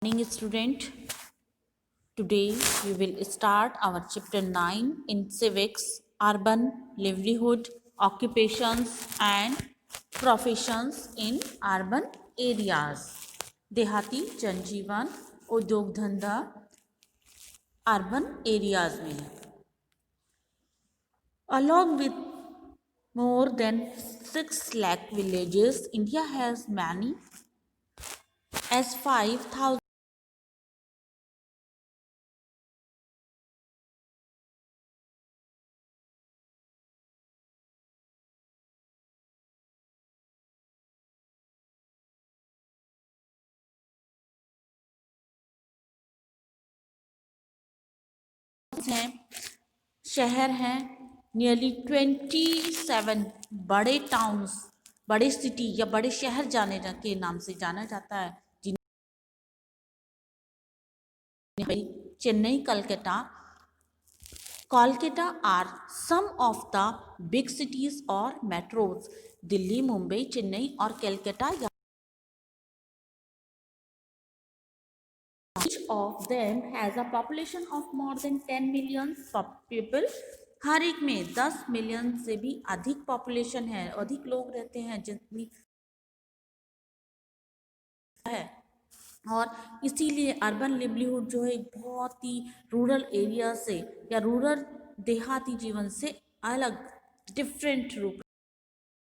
Morning student, today we will start our chapter 9 in civics, urban livelihood, occupations and professions in urban areas. देहाती जनजीवन, उद्योग धंधा urban areas में. Along with more than 6 lakh villages, India has many as 5,000 हैं, शहर हैं, nearly 27 बड़े towns, बड़े सिटी या बड़े शहर जाने के नाम से जाना जाता है, जिन्हें Chennai, Kolkata are some of the big cities और मेट्रोज. दिल्ली, मुंबई, चेन्नई और Calcutta, each of them has a population of more than 10 million people. हर एक में 10 मिलियन से भी अधिक पॉपुलेशन है, अधिक लोग रहते हैं जितनी है. और इसीलिए अर्बन लिवलीहुड जो है एक बहुत ही रूरल एरिया से या रूरल देहाती जीवन से अलग डिफरेंट रूप.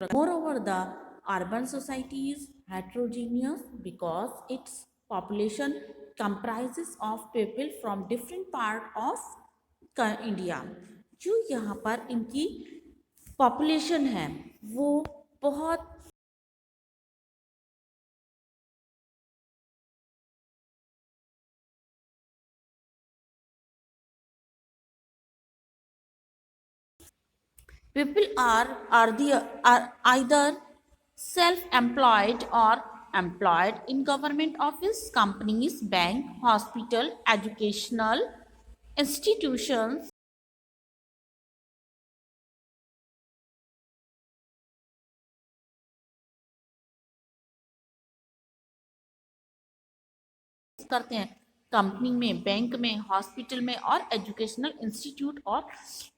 Moreover, the urban society is heterogeneous because its population comprises of people from different part of India. जो यहाँ पर इनकी पॉपुलेशन है वो बहुत people are either self-employed or employed in government office, companies, bank, hospital, educational institutions. करते हैं company में, बैंक में, हॉस्पिटल में और एजुकेशनल इंस्टीट्यूट और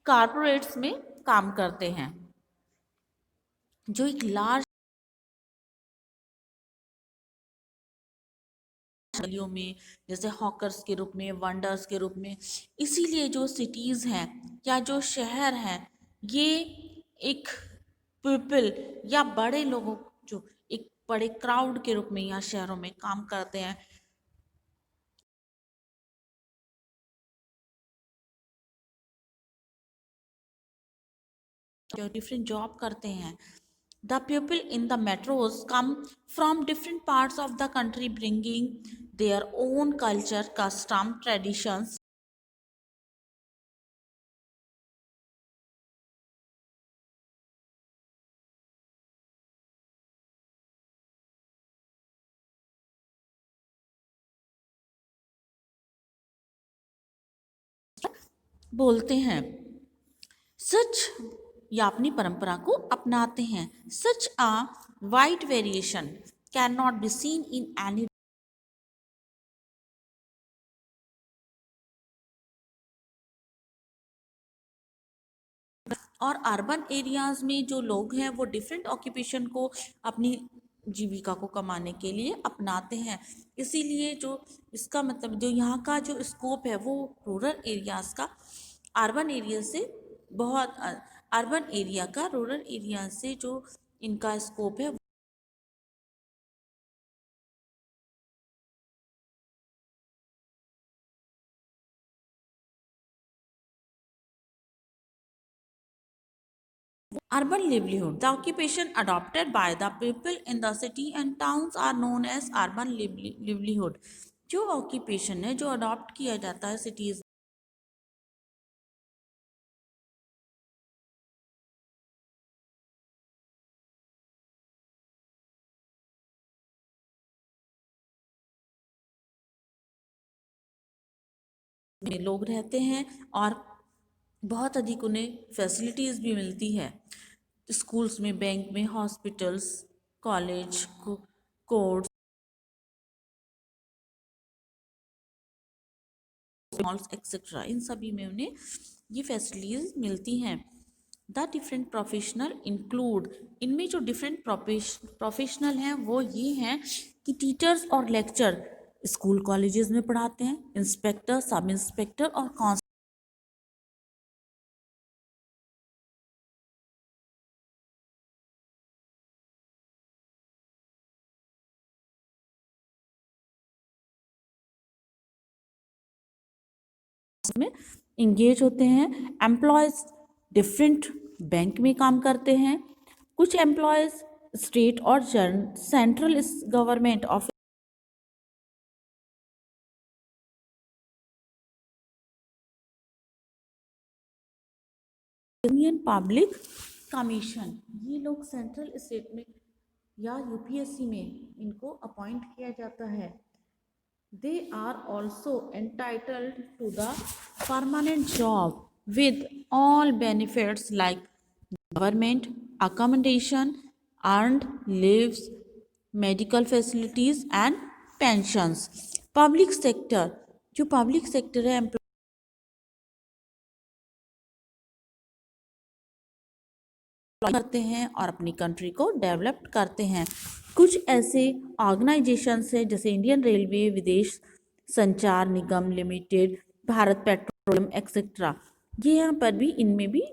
कॉर्पोरेट्स में काम करते हैं, जो एक लार्ज गलियों में जैसे हॉकर्स के रूप में, वंडर्स के रूप में. इसीलिए जो सिटीज़ हैं या जो शहर हैं ये एक पीपल या बड़े लोगों जो एक बड़े क्राउड के रूप में यहाँ शहरों में काम करते हैं, जो डिफरेंट जॉब करते हैं. The people in the metros come from different parts of the country bringing their own culture, custom, traditions. बोलते हैं सच या अपनी परंपरा को अपनाते हैं. सच a wide variation cannot be seen in any. और अर्बन एरियाज में जो लोग हैं वो डिफरेंट ऑक्यूपेशन को अपनी जीविका को कमाने के लिए अपनाते हैं. इसीलिए जो इसका मतलब जो यहाँ का जो स्कोप है वो रूरल एरियाज का अर्बन एरिया से बहुत अर्बन एरिया का रूरल एरिया से जो इनका स्कोप है. Urban livelihood. The occupation adopted by the people in the city and towns are known as urban livelihood. जो ऑक्यूपेशन है जो अडॉप्ट किया जाता है सिटीज में लोग रहते हैं और बहुत अधिक उन्हें फैसिलिटीज़ भी मिलती है. स्कूल्स में, बैंक में, hospitals, college, courts, malls etcetera, इन सभी में उन्हें ये फैसिलिटीज मिलती हैं। द डिफरेंट प्रोफेशनल इंक्लूड, इनमें जो डिफरेंट प्रोफेशनल हैं वो ये हैं कि टीचर्स और लेक्चर स्कूल कॉलेजेस में पढ़ाते हैं, इंस्पेक्टर, सब इंस्पेक्टर और में इंगेज होते हैं। एम्प्लॉयज़ डिफरेंट बैंक में काम करते हैं, कुछ एम्प्लॉयज़ स्टेट और central government office, union public commission, ये लोग सेंट्रल स्टेट में या यूपीएससी में इनको अपॉइंट किया जाता है। They are also entitled to the permanent job with all benefits like government accommodation, earned leaves, medical facilities and pensions. Public sector, जो public sector है करते हैं और अपनी कंट्री को डेवलप करते हैं। कुछ ऐसे ऑर्गेनाइजेशंस हैं जैसे इंडियन रेलवे, विदेश संचार निगम लिमिटेड, भारत पेट्रोलियम एक्सेट्रा, ये यहाँ पर भी इनमें भी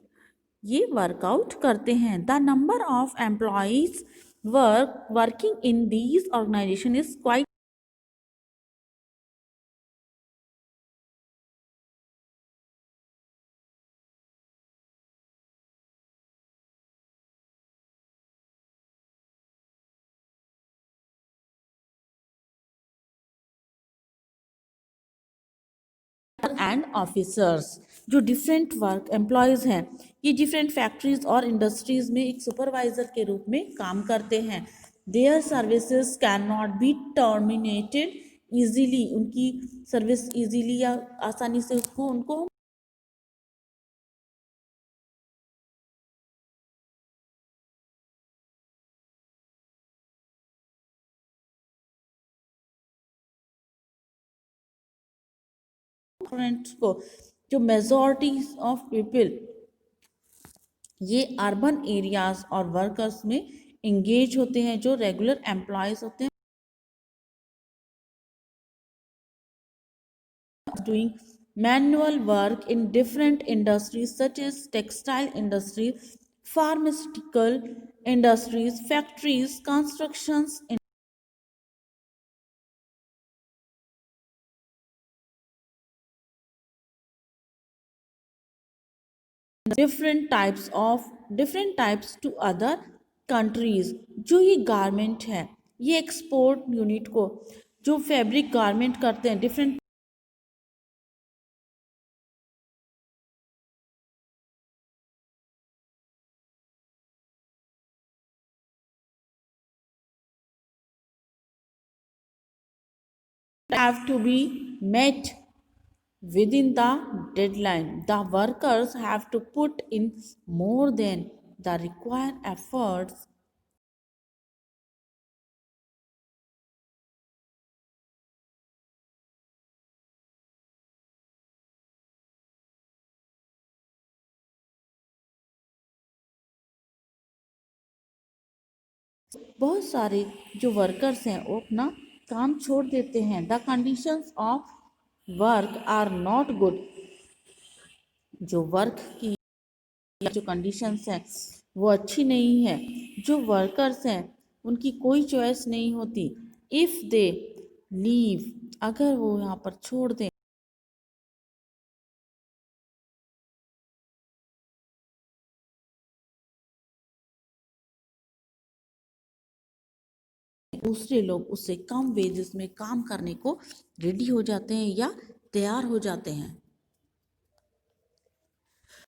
ये वर्कआउट करते हैं। The number of employees working in these organisation is quite and officers, जो डिफरेंट वर्क एम्प्लॉयज़ हैं ये डिफरेंट फैक्ट्रीज और इंडस्ट्रीज में एक सुपरवाइजर के रूप में काम करते हैं। Their services can not be terminated easily, उनकी सर्विस ईजीली या आसानी से उनको को जो मेजॉरिटी ऑफ पीपल ये अर्बन एरियाज और वर्कर्स में इंगेज होते हैं, जो रेगुलर एम्प्लॉयज होते हैं doing manual work in different industries such as textile industry, pharmaceutical industries, factories, constructions, different types to other countries। जो ये गारमेंट है ये एक्सपोर्ट यूनिट को जो फैब्रिक गारमेंट करते हैं different have to be met within the deadline। The workers have to put in more than the required efforts बहुत सारे जो वर्कर्स हैं वो अपना काम छोड़ देते हैं। The conditions of work are not good, जो वर्क की जो कंडीशंस हैं वो अच्छी नहीं है। जो वर्कर्स हैं उनकी कोई चॉइस नहीं होती। इफ़ दे लीव, अगर वो यहाँ पर छोड़ दें दूसरे लोग उससे कम वेजेस में काम करने को रेडी हो जाते हैं या तैयार हो जाते हैं।